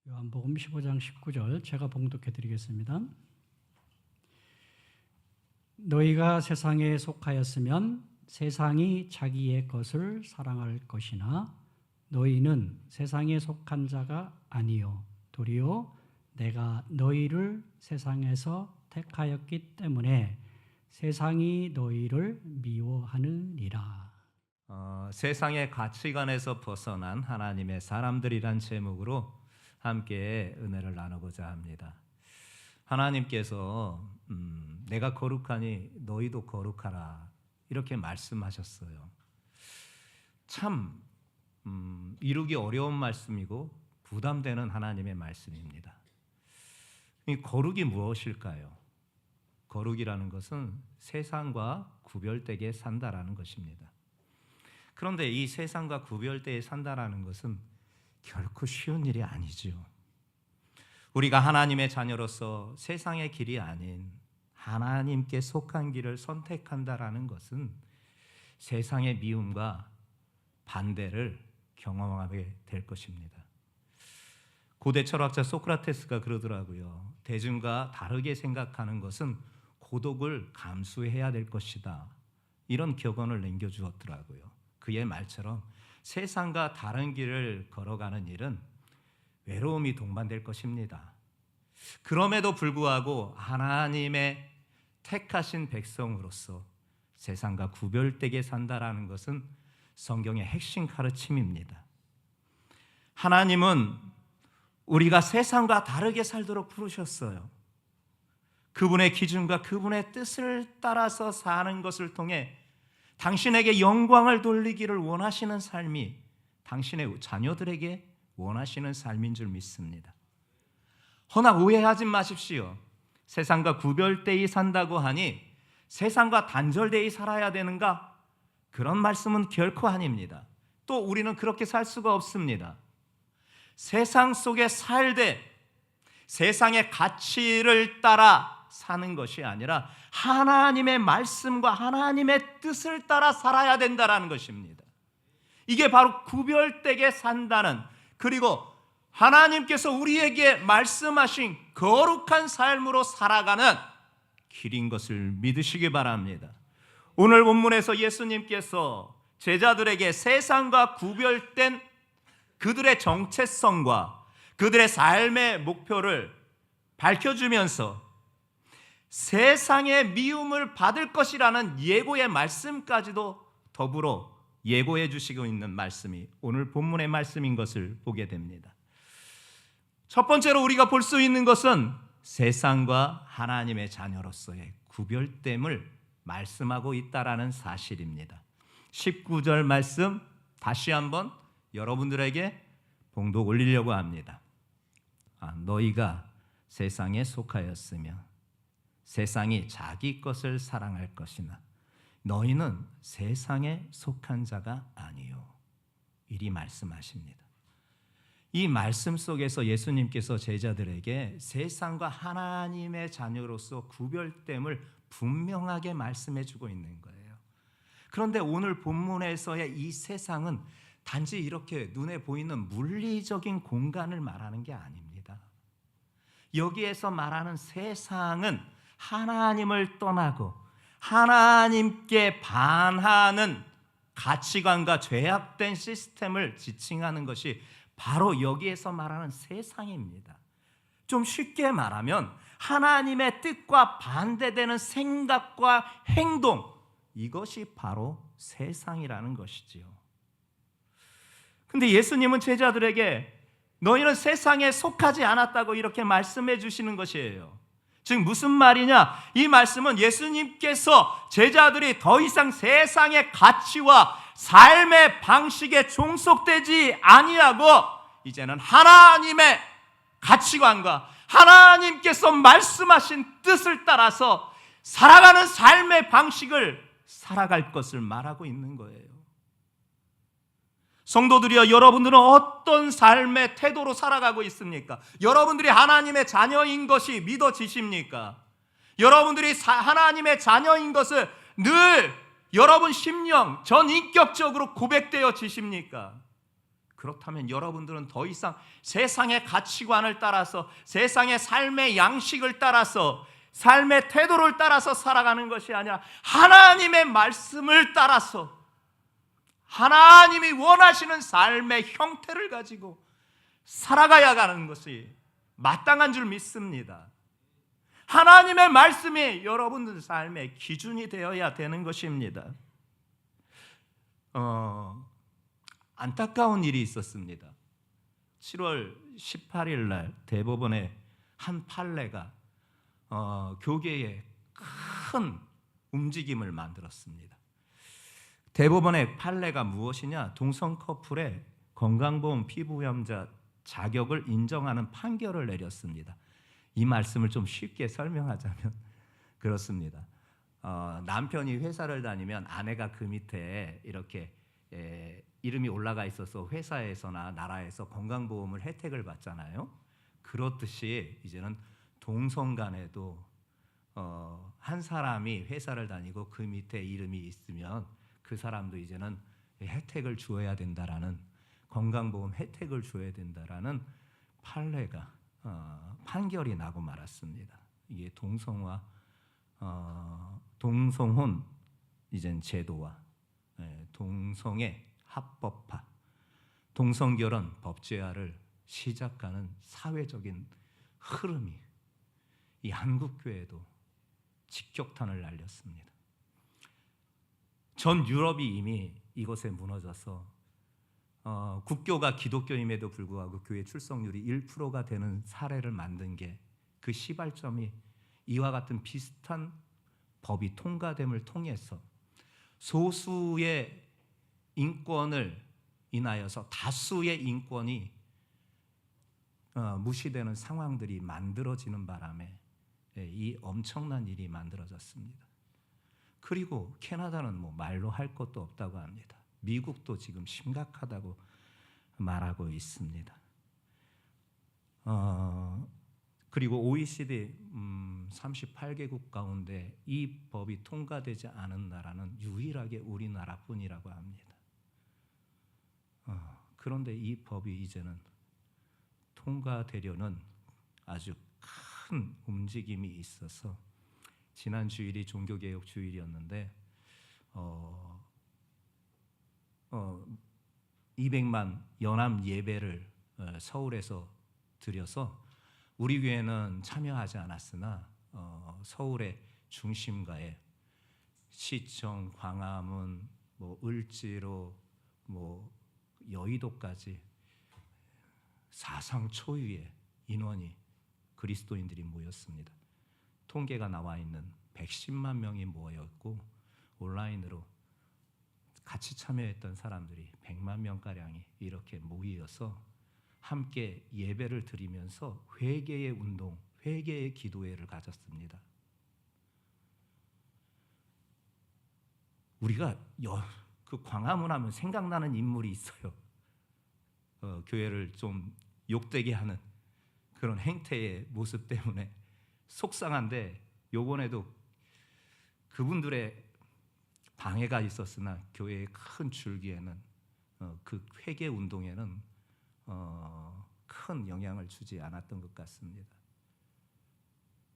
요한복음 15장 19절 제가 봉독해 드리겠습니다. 너희가 세상에 속하였으면 세상이 자기의 것을 사랑할 것이나 너희는 세상에 속한 자가 아니요 도리어 내가 너희를 세상에서 택하였기 때문에 세상이 너희를 미워하느니라. 세상의 가치관에서 벗어난 하나님의 사람들이란 제목으로 함께 은혜를 나누고자 합니다. 하나님께서 내가 거룩하니 너희도 거룩하라 이렇게 말씀하셨어요. 참 이루기 어려운 말씀이고 부담되는 하나님의 말씀입니다. 이 거룩이 무엇일까요? 거룩이라는 것은 세상과 구별되게 산다라는 것입니다. 그런데 이 세상과 구별되게 산다라는 것은 결코 쉬운 일이 아니죠. 우리가 하나님의 자녀로서 세상의 길이 아닌 하나님께 속한 길을 선택한다라는 것은 세상의 미움과 반대를 경험하게 될 것입니다. 고대 철학자 소크라테스가 그러더라고요. 대중과 다르게 생각하는 것은 고독을 감수해야 될 것이다. 이런 격언을 남겨주었더라고요. 그의 말처럼 세상과 다른 길을 걸어가는 일은 외로움이 동반될 것입니다. 그럼에도 불구하고 하나님의 택하신 백성으로서 세상과 구별되게 산다라는 것은 성경의 핵심 가르침입니다. 하나님은 우리가 세상과 다르게 살도록 부르셨어요. 그분의 기준과 그분의 뜻을 따라서 사는 것을 통해 당신에게 영광을 돌리기를 원하시는 삶이 당신의 자녀들에게 원하시는 삶인 줄 믿습니다. 허나 오해하지 마십시오. 세상과 구별되이 산다고 하니 세상과 단절되이 살아야 되는가? 그런 말씀은 결코 아닙니다. 또 우리는 그렇게 살 수가 없습니다. 세상 속에 살되 세상의 가치를 따라 사는 것이 아니라 하나님의 말씀과 하나님의 뜻을 따라 살아야 된다는 것입니다. 이게 바로 구별되게 산다는, 그리고 하나님께서 우리에게 말씀하신 거룩한 삶으로 살아가는 길인 것을 믿으시기 바랍니다. 오늘 본문에서 예수님께서 제자들에게 세상과 구별된 그들의 정체성과 그들의 삶의 목표를 밝혀주면서 세상의 미움을 받을 것이라는 예고의 말씀까지도 더불어 예고해 주시고 있는 말씀이 오늘 본문의 말씀인 것을 보게 됩니다. 첫 번째로 우리가 볼 수 있는 것은 세상과 하나님의 자녀로서의 구별됨을 말씀하고 있다라는 사실입니다. 19절 말씀 다시 한번 여러분들에게 봉독 올리려고 합니다. 너희가 세상에 속하였으며 세상이 자기 것을 사랑할 것이나 너희는 세상에 속한 자가 아니요. 이리 말씀하십니다. 이 말씀 속에서 예수님께서 제자들에게 세상과 하나님의 자녀로서 구별됨을 분명하게 말씀해 주고 있는 거예요. 그런데 오늘 본문에서의 이 세상은 단지 이렇게 눈에 보이는 물리적인 공간을 말하는 게 아닙니다. 여기에서 말하는 세상은 하나님을 떠나고 하나님께 반하는 가치관과 죄악된 시스템을 지칭하는 것이 바로 여기에서 말하는 세상입니다. 좀 쉽게 말하면 하나님의 뜻과 반대되는 생각과 행동, 이것이 바로 세상이라는 것이지요. 근데 예수님은 제자들에게 너희는 세상에 속하지 않았다고 이렇게 말씀해 주시는 것이에요. 즉 무슨 말이냐? 이 말씀은 예수님께서 제자들이 더 이상 세상의 가치와 삶의 방식에 종속되지 아니하고 이제는 하나님의 가치관과 하나님께서 말씀하신 뜻을 따라서 살아가는 삶의 방식을 살아갈 것을 말하고 있는 거예요. 성도들이여, 여러분들은 어떤 삶의 태도로 살아가고 있습니까? 여러분들이 하나님의 자녀인 것이 믿어지십니까? 여러분들이 하나님의 자녀인 것을 늘 여러분 심령, 전인격적으로 고백되어지십니까? 그렇다면 여러분들은 더 이상 세상의 가치관을 따라서, 세상의 삶의 양식을 따라서, 삶의 태도를 따라서 살아가는 것이 아니라 하나님의 말씀을 따라서 하나님이 원하시는 삶의 형태를 가지고 살아가야 하는 것이 마땅한 줄 믿습니다. 하나님의 말씀이 여러분들 삶의 기준이 되어야 되는 것입니다. 안타까운 일이 있었습니다. 7월 18일 날 대법원의 한 판례가 교계에 큰 움직임을 만들었습니다. 대법원의 판례가 무엇이냐? 동성 커플의 건강보험 피부염자 자격을 인정하는 판결을 내렸습니다. 이 말씀을 좀 쉽게 설명하자면 그렇습니다. 남편이 회사를 다니면 아내가 그 밑에 이렇게 이름이 올라가 있어서 회사에서나 나라에서 건강보험을 혜택을 받잖아요. 그렇듯이 이제는 동성 간에도 한 사람이 회사를 다니고 그 밑에 이름이 있으면 그 사람도 이제는 혜택을 주어야 된다라는, 건강보험 혜택을 줘야 된다라는 판례가 판결이 나고 말았습니다. 이게 동성혼 이젠 제도와 동성애 합법화, 동성결혼 법제화를 시작하는 사회적인 흐름이 이 한국 교회도 직격탄을 날렸습니다. 전 유럽이 이미 이것에 무너져서 국교가 기독교임에도 불구하고 교회 출석률이 1%가 되는 사례를 만든 게 그 시발점이 이와 같은 비슷한 법이 통과됨을 통해서 소수의 인권을 인하여서 다수의 인권이 무시되는 상황들이 만들어지는 바람에 이 엄청난 일이 만들어졌습니다. 그리고 캐나다는 뭐 말로 할 것도 없다고 합니다. 미국도 지금 심각하다고 말하고 있습니다. 그리고 OECD 38개국 가운데 이 법이 통과되지 않은 나라는 유일하게 우리나라뿐이라고 합니다. 그런데 이 법이 이제는 통과되려는 아주 큰 움직임이 있어서 지난 주일이 종교개혁 주일이었는데 200만 연합 예배를 서울에서 드려서 우리 교회는 참여하지 않았으나 서울의 중심가에 시청, 광화문, 을지로, 여의도까지 사상 초유의 인원이 그리스도인들이 모였습니다. 통계가 나와 있는 110만 명이 모였고 온라인으로 같이 참여했던 사람들이 100만 명가량이 이렇게 모여서 함께 예배를 드리면서 회개의 운동, 회개의 기도회를 가졌습니다. 우리가 그 광화문 하면 생각나는 인물이 있어요. 교회를 좀 욕되게 하는 그런 행태의 모습 때문에 속상한데, 요번에도 그분들의 방해가 있었으나 교회의 큰 줄기에는 그 회개 운동에는 큰 영향을 주지 않았던 것 같습니다.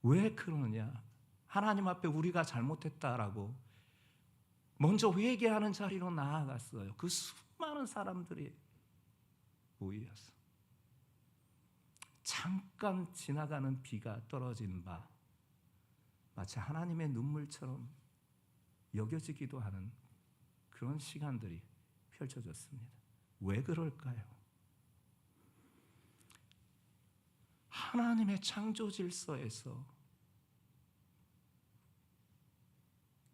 왜 그러느냐? 하나님 앞에 우리가 잘못했다라고 먼저 회개하는 자리로 나아갔어요. 그 수많은 사람들이 모여서 잠깐 지나가는 비가 떨어진 바 마치 하나님의 눈물처럼 여겨지기도 하는 그런 시간들이 펼쳐졌습니다. 왜 그럴까요? 하나님의 창조 질서에서,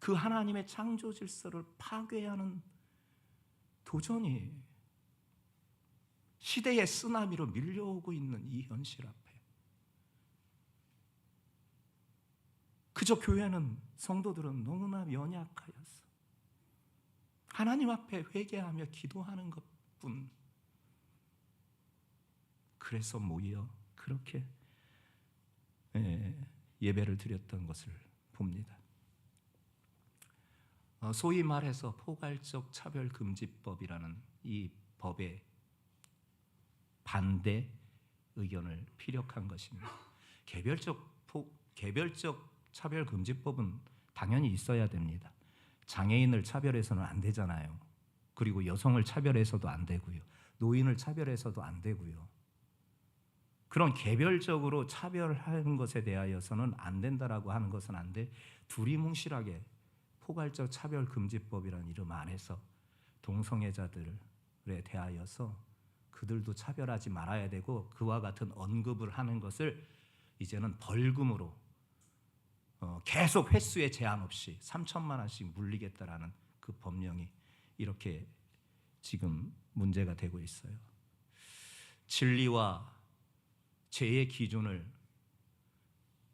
그 하나님의 창조 질서를 파괴하는 도전이 시대의 쓰나미로 밀려오고 있는 이 현실 앞에 그저 교회는, 성도들은 너무나 연약하여서 하나님 앞에 회개하며 기도하는 것뿐, 그래서 모여 그렇게 예배를 드렸던 것을 봅니다. 소위 말해서 포괄적 차별금지법이라는 이 법의 반대 의견을 피력한 것입니다. 개별적 차별금지법은 당연히 있어야 됩니다. 장애인을 차별해서는 안 되잖아요. 그리고 여성을 차별해서도 안 되고요. 노인을 차별해서도 안 되고요. 그런 개별적으로 차별하는 것에 대하여서는 안 된다라고 하는 것은 안 돼. 두리뭉실하게 포괄적 차별금지법이라는 이름 안에서 동성애자들에 대하여서 그들도 차별하지 말아야 되고 그와 같은 언급을 하는 것을 이제는 벌금으로 계속 횟수에 제한 없이 3천만 원씩 물리겠다라는 그 법령이 이렇게 지금 문제가 되고 있어요. 진리와 죄의 기준을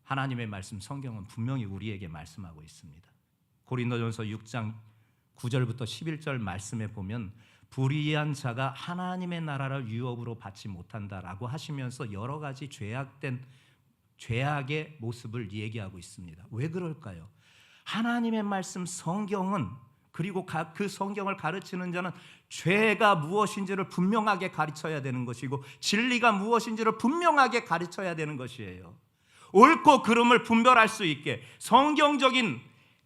하나님의 말씀 성경은 분명히 우리에게 말씀하고 있습니다. 고린도전서 6장 9절부터 11절 말씀에 보면 불의한 자가 하나님의 나라를 유업으로 받지 못한다라고 하시면서 여러 가지 죄악의 모습을 얘기하고 있습니다. 왜 그럴까요? 하나님의 말씀 성경은 그리고 그 성경을 가르치는 자는 죄가 무엇인지를 분명하게 가르쳐야 되는 것이고 진리가 무엇인지를 분명하게 가르쳐야 되는 것이에요. 옳고 그름을 분별할 수 있게 성경적인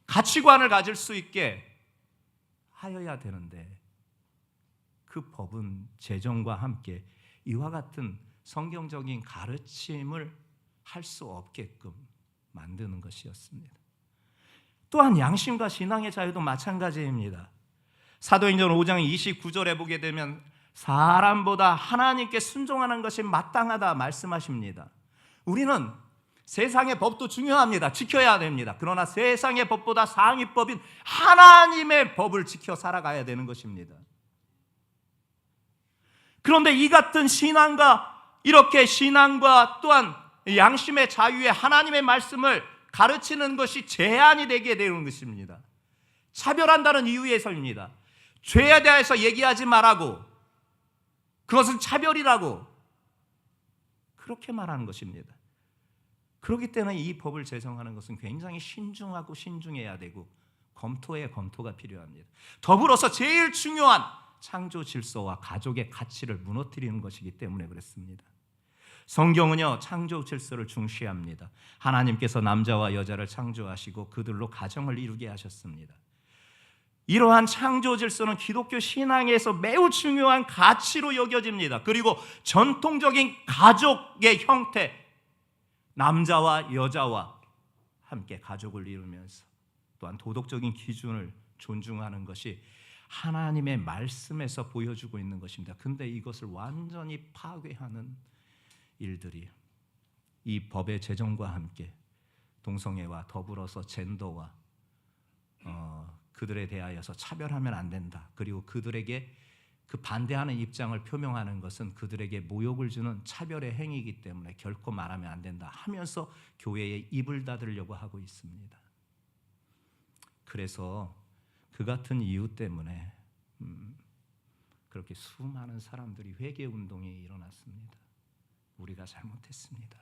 가치관을 가질 수 있게 하여야 되는데 그 법은 제정과 함께 이와 같은 성경적인 가르침을 할 수 없게끔 만드는 것이었습니다. 또한 양심과 신앙의 자유도 마찬가지입니다. 사도행전 5장 29절에 보게 되면 사람보다 하나님께 순종하는 것이 마땅하다 말씀하십니다. 우리는 세상의 법도 중요합니다. 지켜야 됩니다. 그러나 세상의 법보다 상위법인 하나님의 법을 지켜 살아가야 되는 것입니다. 그런데 이 같은 신앙과 또한 양심의 자유에 하나님의 말씀을 가르치는 것이 제한이 되게 되는 것입니다. 차별한다는 이유에서입니다. 죄에 대해서 얘기하지 말라고, 그것은 차별이라고 그렇게 말하는 것입니다. 그렇기 때문에 이 법을 제정하는 것은 굉장히 신중하고 신중해야 되고 검토가 필요합니다. 더불어서 제일 중요한 창조 질서와 가족의 가치를 무너뜨리는 것이기 때문에 그렇습니다. 성경은요 창조 질서를 중시합니다. 하나님께서 남자와 여자를 창조하시고 그들로 가정을 이루게 하셨습니다. 이러한 창조 질서는 기독교 신앙에서 매우 중요한 가치로 여겨집니다. 그리고 전통적인 가족의 형태, 남자와 여자와 함께 가족을 이루면서 또한 도덕적인 기준을 존중하는 것이 하나님의 말씀에서 보여주고 있는 것입니다. 근데 이것을 완전히 파괴하는 일들이 이 법의 제정과 함께 동성애와 더불어서 젠더와 그들에 대하여서 차별하면 안 된다. 그리고 그들에게 그 반대하는 입장을 표명하는 것은 그들에게 모욕을 주는 차별의 행위이기 때문에 결코 말하면 안 된다 하면서 교회에 입을 닫으려고 하고 있습니다. 그래서 그 같은 이유 때문에 그렇게 수많은 사람들이 회개 운동에 일어났습니다. 우리가 잘못했습니다.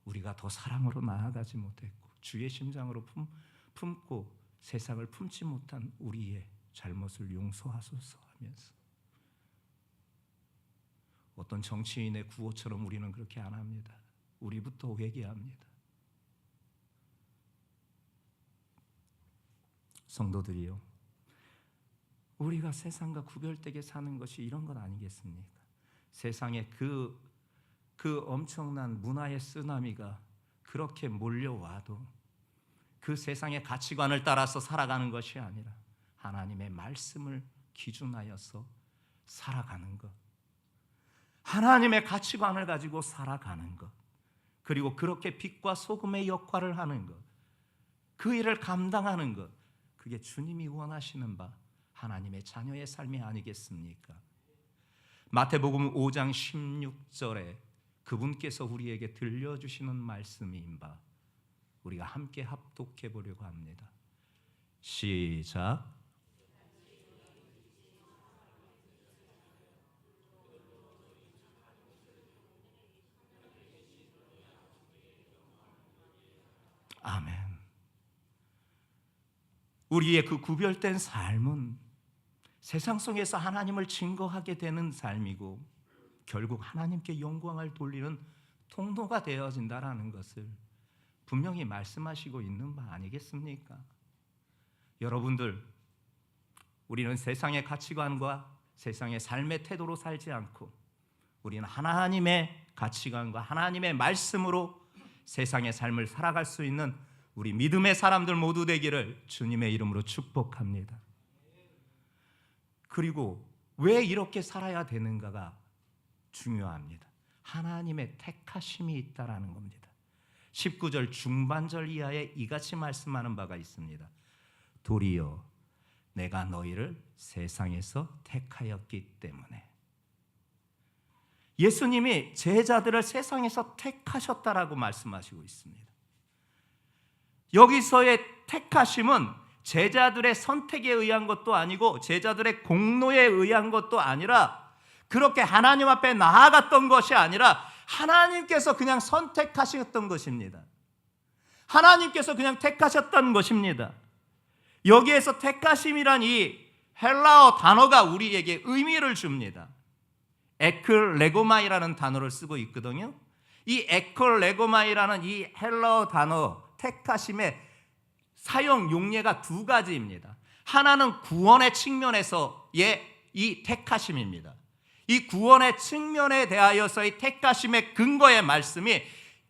우리가 더 사랑으로 나아가지 못했고 주의 심장으로 품고 세상을 품지 못한 우리의 잘못을 용서하소서 하면서 어떤 정치인의 구호처럼 우리는 그렇게 안 합니다. 우리부터 회개합니다. 성도들이요, 우리가 세상과 구별되게 사는 것이 이런 것 아니겠습니까? 세상에 그 엄청난 문화의 쓰나미가 그렇게 몰려와도 그 세상의 가치관을 따라서 살아가는 것이 아니라 하나님의 말씀을 기준하여서 살아가는 것, 하나님의 가치관을 가지고 살아가는 것, 그리고 그렇게 빛과 소금의 역할을 하는 것, 그 일을 감당하는 것, 그게 주님이 원하시는 바 하나님의 자녀의 삶이 아니겠습니까? 마태복음 5장 16절에 그분께서 우리에게 들려주시는 말씀인 바 우리가 함께 합독해 보려고 합니다. 시작. 아멘. 우리의 그 구별된 삶은 세상 속에서 하나님을 증거하게 되는 삶이고 결국 하나님께 영광을 돌리는 통로가 되어진다라는 것을 분명히 말씀하시고 있는 바 아니겠습니까? 여러분들, 우리는 세상의 가치관과 세상의 삶의 태도로 살지 않고 우리는 하나님의 가치관과 하나님의 말씀으로 세상의 삶을 살아갈 수 있는 우리 믿음의 사람들 모두 되기를 주님의 이름으로 축복합니다. 그리고 왜 이렇게 살아야 되는가가 중요합니다. 하나님의 택하심이 있다라는 겁니다. 19절 중반절 이하에 이같이 말씀하는 바가 있습니다. 도리어 내가 너희를 세상에서 택하였기 때문에. 예수님이 제자들을 세상에서 택하셨다라고 말씀하시고 있습니다. 여기서의 택하심은 제자들의 선택에 의한 것도 아니고 제자들의 공로에 의한 것도 아니라 그렇게 하나님 앞에 나아갔던 것이 아니라 하나님께서 그냥 선택하셨던 것입니다. 하나님께서 그냥 택하셨던 것입니다. 여기에서 택하심이란 이 헬라어 단어가 우리에게 의미를 줍니다. 에클레고마이라는 단어를 쓰고 있거든요. 이 에클레고마이라는 이 헬라어 단어 택하심의 사용 용례가 두 가지입니다. 하나는 구원의 측면에서의 이 택하심입니다. 이 구원의 측면에 대하여서의 택하심의 근거의 말씀이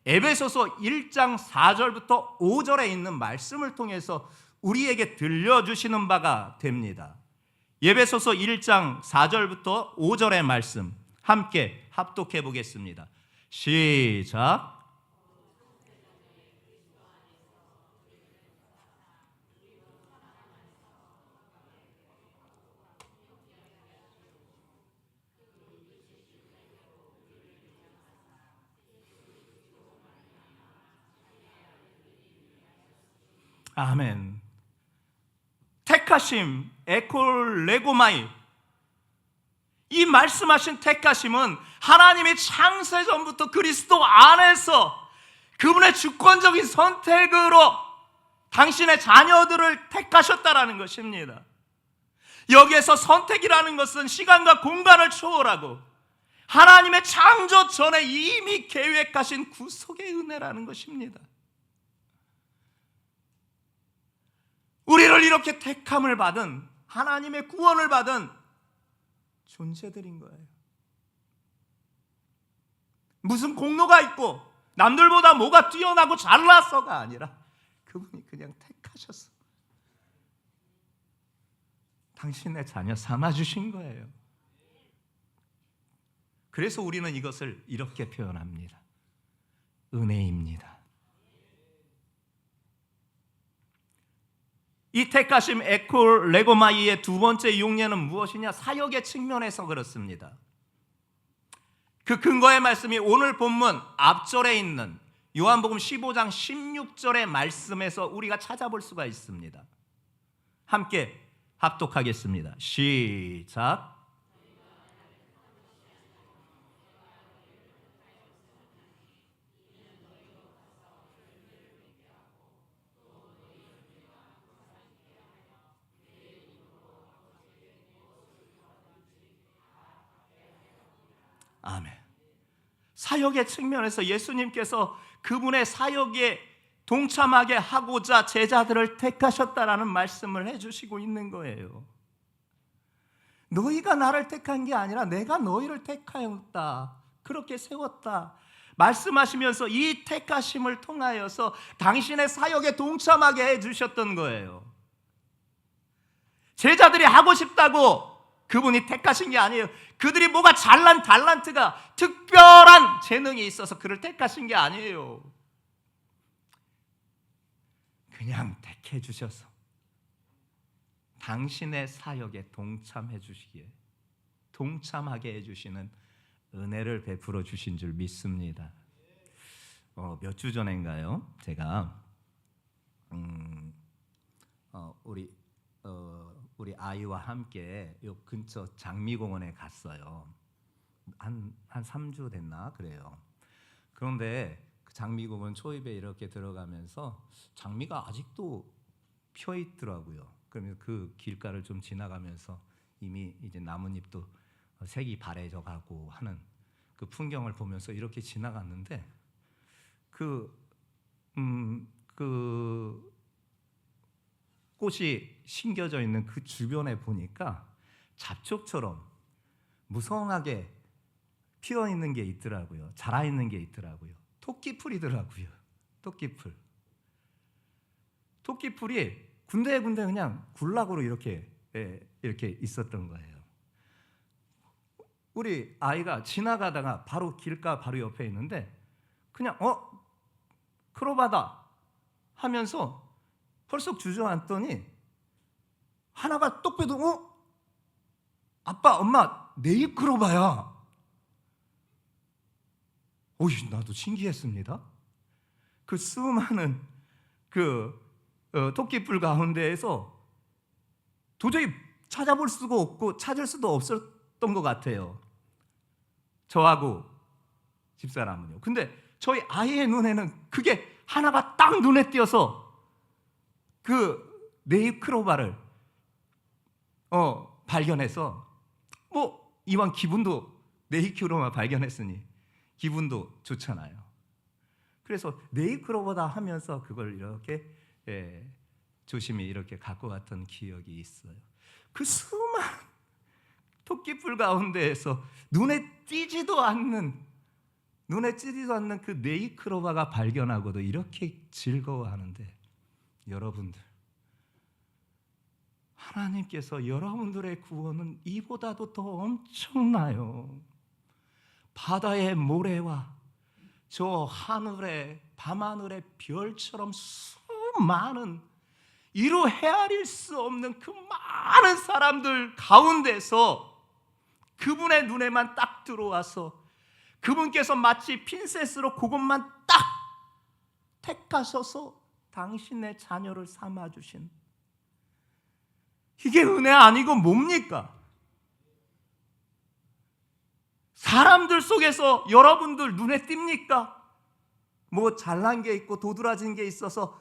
에베소서 1장 4절부터 5절에 있는 말씀을 통해서 우리에게 들려주시는 바가 됩니다. 에베소서 1장 4절부터 5절의 말씀 함께 합독해 보겠습니다. 시작. 아멘. 택하심, 에콜레고마이, 이 말씀하신 택하심은 하나님이 창세전부터 그리스도 안에서 그분의 주권적인 선택으로 당신의 자녀들을 택하셨다라는 것입니다. 여기에서 선택이라는 것은 시간과 공간을 초월하고 하나님의 창조 전에 이미 계획하신 구속의 은혜라는 것입니다. 우리를 이렇게 택함을 받은, 하나님의 구원을 받은 존재들인 거예요. 무슨 공로가 있고 남들보다 뭐가 뛰어나고 잘나서가 아니라 그분이 그냥 택하셨어. 당신의 자녀 삼아주신 거예요. 그래서 우리는 이것을 이렇게 표현합니다. 은혜입니다. 이 택하심 에콜레고마이의 두 번째 용례는 무엇이냐? 사역의 측면에서 그렇습니다. 그 근거의 말씀이 오늘 본문 앞절에 있는 요한복음 15장 16절의 말씀에서 우리가 찾아볼 수가 있습니다. 함께 합독하겠습니다. 시작. 아멘. 사역의 측면에서 예수님께서 그분의 사역에 동참하게 하고자 제자들을 택하셨다라는 말씀을 해주시고 있는 거예요. 너희가 나를 택한 게 아니라 내가 너희를 택하였다, 그렇게 세웠다 말씀하시면서 이 택하심을 통하여서 당신의 사역에 동참하게 해주셨던 거예요. 제자들이 하고 싶다고 그분이 택하신 게 아니에요. 그들이 뭐가 잘난 달란트가, 특별한 재능이 있어서 그를 택하신 게 아니에요. 그냥 택해 주셔서 당신의 사역에 동참해 주시기에, 동참하게 해주시는 은혜를 베풀어 주신 줄 믿습니다. 몇 주 전인가요? 제가 우리 아이와 함께 요 근처 장미공원에 갔어요. 한 3주 됐나 그래요. 그런데 그 장미공원 초입에 이렇게 들어가면서 장미가 아직도 펴 있더라고요. 그러면 그 길가를 좀 지나가면서 이미 이제 나뭇잎도 색이 바래져 가고 하는, 그 풍경을 보면서 이렇게 지나갔는데 그 꽃이 심겨져 있는 그 주변에 보니까 잡초처럼 무성하게 피어 있는 게 있더라고요. 자라 있는 게 있더라고요. 토끼풀이더라고요. 토끼풀이 군데군데 그냥 군락으로 이렇게 있었던 거예요. 우리 아이가 지나가다가 바로 길가 바로 옆에 있는데 그냥 크로바다 하면서 펄썩 주저앉더니 하나가 똑 빼도 아빠 엄마 네잎크로바야. 나도 신기했습니다. 그 수많은 토끼풀 가운데에서 도저히 찾아볼 수가 없고 찾을 수도 없었던 것 같아요. 저하고 집사람은요. 근데 저희 아이의 눈에는 그게 하나가 딱 눈에 띄어서 그 네잎크로바를 발견해서 이왕 기분도 네잎크로바 발견했으니 기분도 좋잖아요. 그래서 네잎크로바다 하면서 그걸 이렇게 조심히 이렇게 갖고 갔던 기억이 있어요. 그 수많은 토끼풀 가운데에서 눈에 띄지도 않는 그 네잎크로바가 발견하고도 이렇게 즐거워하는데, 여러분들, 하나님께서 여러분들의 구원은 이보다도 더 엄청나요. 바다의 모래와 저 하늘의 밤하늘의 별처럼 수많은 이루 헤아릴 수 없는 그 많은 사람들 가운데서 그분의 눈에만 딱 들어와서 그분께서 마치 핀셋으로 그것만 딱 택하셔서 당신의 자녀를 삼아주신, 이게 은혜 아니고 뭡니까? 사람들 속에서 여러분들 눈에 띕니까? 잘난 게 있고 도드라진 게 있어서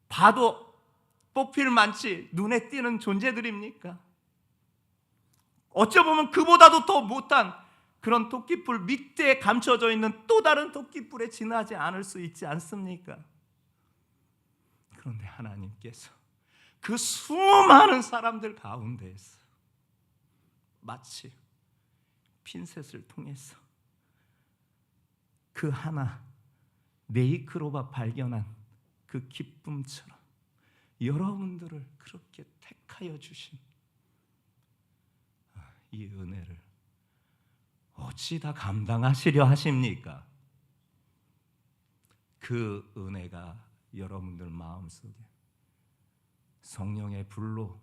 봐도 뽑힐 만치 눈에 띄는 존재들입니까? 어쩌보면 그보다도 더 못한 그런 토끼풀 밑에 감춰져 있는 또 다른 토끼풀에 지나지 않을 수 있지 않습니까? 그런데 하나님께서 그 수많은 사람들 가운데에서 마치 핀셋을 통해서 그 하나 네잎크로바 발견한 그 기쁨처럼 여러분들을 그렇게 택하여 주신 이 은혜를 어찌 다 감당하시려 하십니까? 그 은혜가 여러분들 마음속에 성령의 불로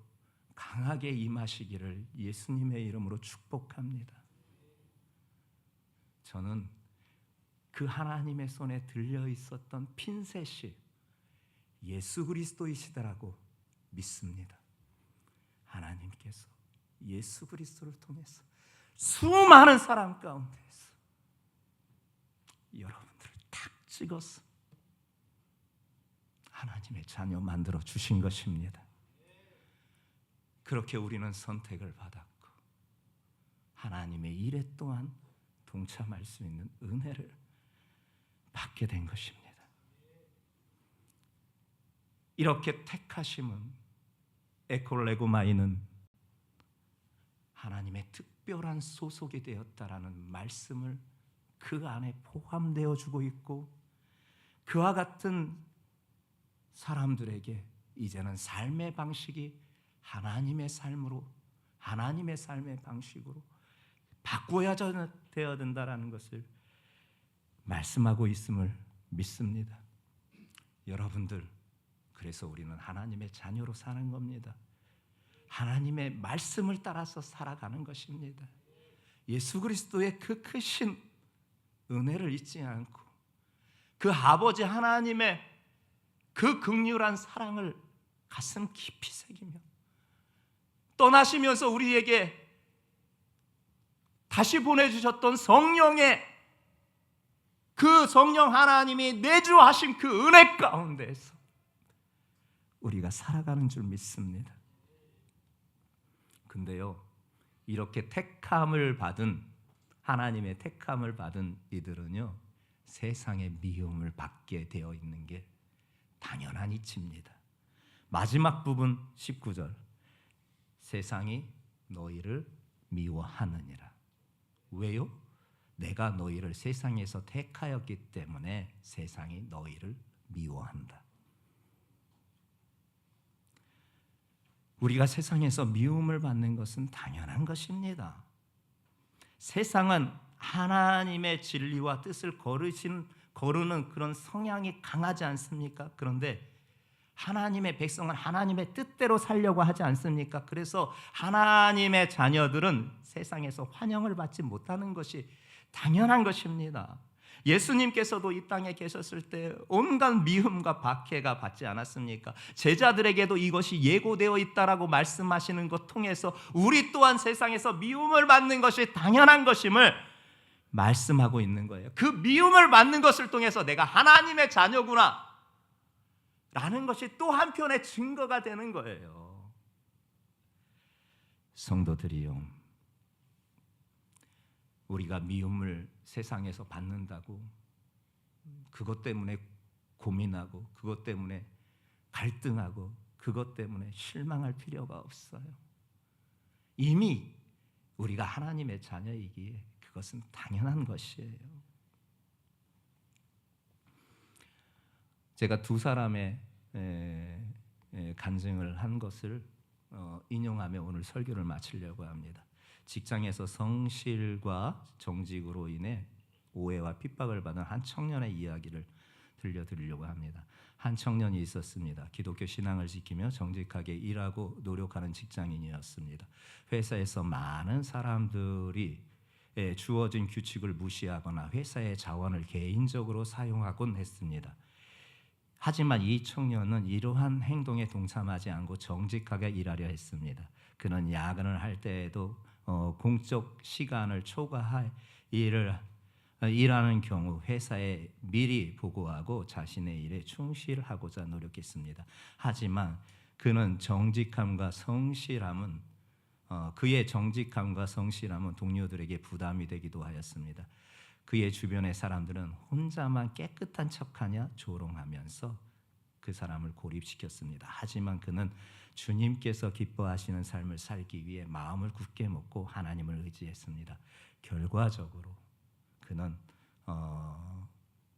강하게 임하시기를 예수님의 이름으로 축복합니다. 저는 그 하나님의 손에 들려 있었던 핀셋이 예수 그리스도이시다라고 믿습니다. 하나님께서 예수 그리스도를 통해서 수많은 사람 가운데서 여러분들을 탁 찍어서 하나님의 자녀 만들어 주신 것입니다. 그렇게 우리는 선택을 받았고 하나님의 일에 또한 동참할 수 있는 은혜를 받게 된 것입니다. 이렇게 택하심은 에콜레고마이는 하나님의 특별한 소속이 되었다라는 말씀을 그 안에 포함되어 주고 있고, 그와 같은 사람들에게 이제는 삶의 방식이 하나님의 삶으로, 하나님의 삶의 방식으로 바꿔야 되어야 된다라는 것을 말씀하고 있음을 믿습니다. 여러분들, 그래서 우리는 하나님의 자녀로 사는 겁니다. 하나님의 말씀을 따라서 살아가는 것입니다. 예수 그리스도의 그 크신 은혜를 잊지 않고 그 아버지 하나님의 그 긍휼한 사랑을 가슴 깊이 새기며 떠나시면서 우리에게 다시 보내주셨던 성령의 그 성령 하나님이 내주하신 그 은혜 가운데에서 우리가 살아가는 줄 믿습니다. 근데요, 이렇게 택함을 받은 하나님의 택함을 받은 이들은요, 세상의 미움을 받게 되어 있는 게 당연한 이치입니다. 마지막 부분 19절, 세상이 너희를 미워하느니라. 왜요? 내가 너희를 세상에서 택하였기 때문에 세상이 너희를 미워한다. 우리가 세상에서 미움을 받는 것은 당연한 것입니다. 세상은 하나님의 진리와 뜻을 거르는 그런 성향이 강하지 않습니까? 그런데 하나님의 백성은 하나님의 뜻대로 살려고 하지 않습니까? 그래서 하나님의 자녀들은 세상에서 환영을 받지 못하는 것이 당연한 것입니다. 예수님께서도 이 땅에 계셨을 때 온갖 미움과 박해가 받지 않았습니까? 제자들에게도 이것이 예고되어 있다라고 말씀하시는 것 통해서 우리 또한 세상에서 미움을 받는 것이 당연한 것임을 말씀하고 있는 거예요. 그 미움을 받는 것을 통해서 내가 하나님의 자녀구나 라는 것이 또 한편의 증거가 되는 거예요. 성도들이요, 우리가 미움을 세상에서 받는다고 그것 때문에 고민하고 그것 때문에 갈등하고 그것 때문에 실망할 필요가 없어요. 이미 우리가 하나님의 자녀이기에 그것은 당연한 것이에요. 제가 두 사람의 간증을 한 것을 인용하며 오늘 설교를 마치려고 합니다. 직장에서 성실과 정직으로 인해 오해와 핍박을 받은 한 청년의 이야기를 들려드리려고 합니다. 한 청년이 있었습니다. 기독교 신앙을 지키며 정직하게 일하고 노력하는 직장인이었습니다. 회사에서 많은 사람들이 주어진 규칙을 무시하거나 회사의 자원을 개인적으로 사용하곤 했습니다. 하지만 이 청년은 이러한 행동에 동참하지 않고 정직하게 일하려 했습니다. 그는 야근을 할 때에도 공적 시간을 초과할 일하는 경우 회사에 미리 보고하고 자신의 일에 충실하고자 노력했습니다. 하지만 그의 정직함과 성실함은 동료들에게 부담이 되기도 하였습니다. 그의 주변의 사람들은 혼자만 깨끗한 척하냐 조롱하면서 그 사람을 고립시켰습니다. 하지만 그는 주님께서 기뻐하시는 삶을 살기 위해 마음을 굳게 먹고 하나님을 의지했습니다. 결과적으로 그는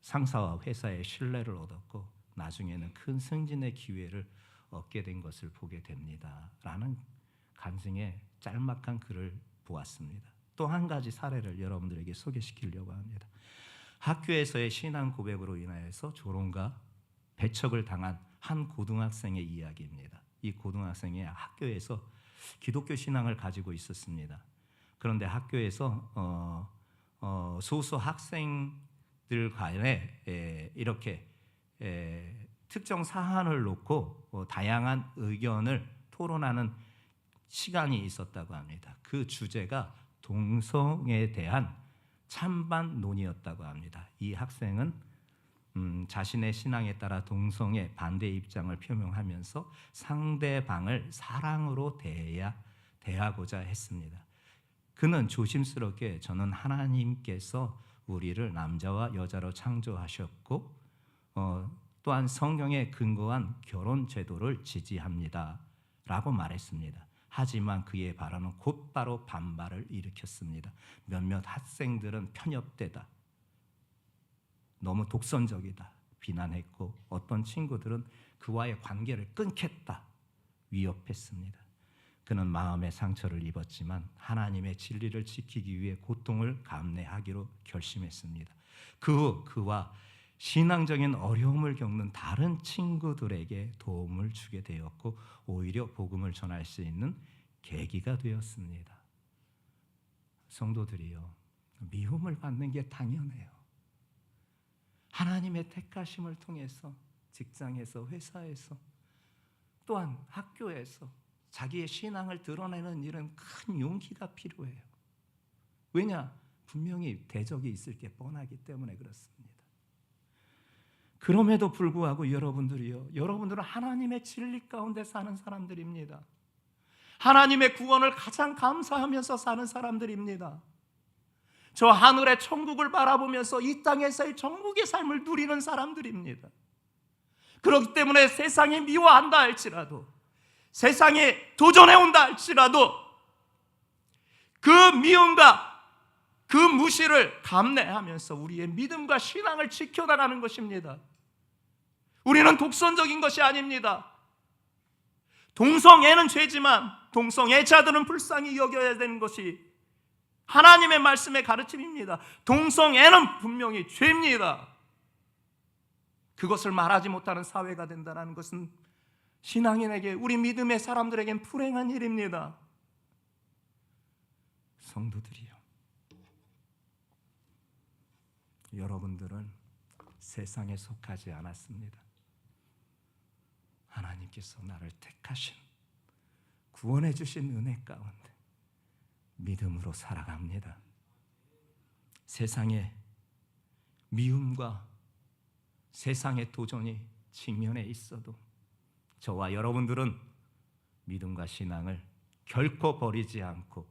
상사와 회사의 신뢰를 얻었고 나중에는 큰 승진의 기회를 얻게 된 것을 보게 됩니다. 라는 간증의 짤막한 글을 보았습니다. 또 한 가지 사례를 여러분들에게 소개시키려고 합니다. 학교에서의 신앙 고백으로 인하여서 조롱과 배척을 당한 한 고등학생의 이야기입니다. 이 고등학생이 학교에서 기독교 신앙을 가지고 있었습니다. 그런데 학교에서 소수 학생들 간에 이렇게 특정 사안을 놓고 다양한 의견을 토론하는 시간이 있었다고 합니다. 그 주제가 동성에 대한 찬반 논의였다고 합니다. 이 학생은 자신의 신앙에 따라 동성애 반대 입장을 표명하면서 상대방을 사랑으로 대하고자 했습니다. 그는 조심스럽게 저는 하나님께서 우리를 남자와 여자로 창조하셨고 또한 성경에 근거한 결혼 제도를 지지합니다 라고 말했습니다. 하지만 그의 발언은 곧바로 반발을 일으켰습니다. 몇몇 학생들은 편협되다, 너무 독선적이다 비난했고 어떤 친구들은 그와의 관계를 끊겠다 위협했습니다. 그는 마음의 상처를 입었지만 하나님의 진리를 지키기 위해 고통을 감내하기로 결심했습니다. 그 후 그와 신앙적인 어려움을 겪는 다른 친구들에게 도움을 주게 되었고 오히려 복음을 전할 수 있는 계기가 되었습니다. 성도들이요, 미움을 받는 게 당연해요. 하나님의 택하심을 통해서 직장에서, 회사에서, 또한 학교에서 자기의 신앙을 드러내는 일은 큰 용기가 필요해요. 왜냐? 분명히 대적이 있을 게 뻔하기 때문에 그렇습니다. 그럼에도 불구하고 여러분들은 하나님의 진리 가운데 사는 사람들입니다. 하나님의 구원을 가장 감사하면서 사는 사람들입니다. 저 하늘의 천국을 바라보면서 이 땅에서의 천국의 삶을 누리는 사람들입니다. 그렇기 때문에 세상이 미워한다 할지라도, 세상에 도전해온다 할지라도 그 미움과 그 무시를 감내하면서 우리의 믿음과 신앙을 지켜나가는 것입니다. 우리는 독선적인 것이 아닙니다. 동성애는 죄지만 동성애자들은 불쌍히 여겨야 되는 것이 하나님의 말씀의 가르침입니다. 동성애는 분명히 죄입니다. 그것을 말하지 못하는 사회가 된다는 것은 신앙인에게, 우리 믿음의 사람들에겐 불행한 일입니다. 성도들이요, 여러분들은 세상에 속하지 않았습니다. 하나님께서 나를 택하신, 구원해 주신 은혜 가운데 믿음으로 살아갑니다. 세상의 미움과 세상의 도전이 직면해 있어도 저와 여러분들은 믿음과 신앙을 결코 버리지 않고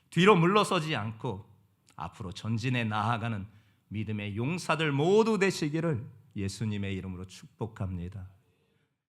뒤로 물러서지 않고 앞으로 전진해 나아가는 믿음의 용사들 모두 되시기를 예수님의 이름으로 축복합니다.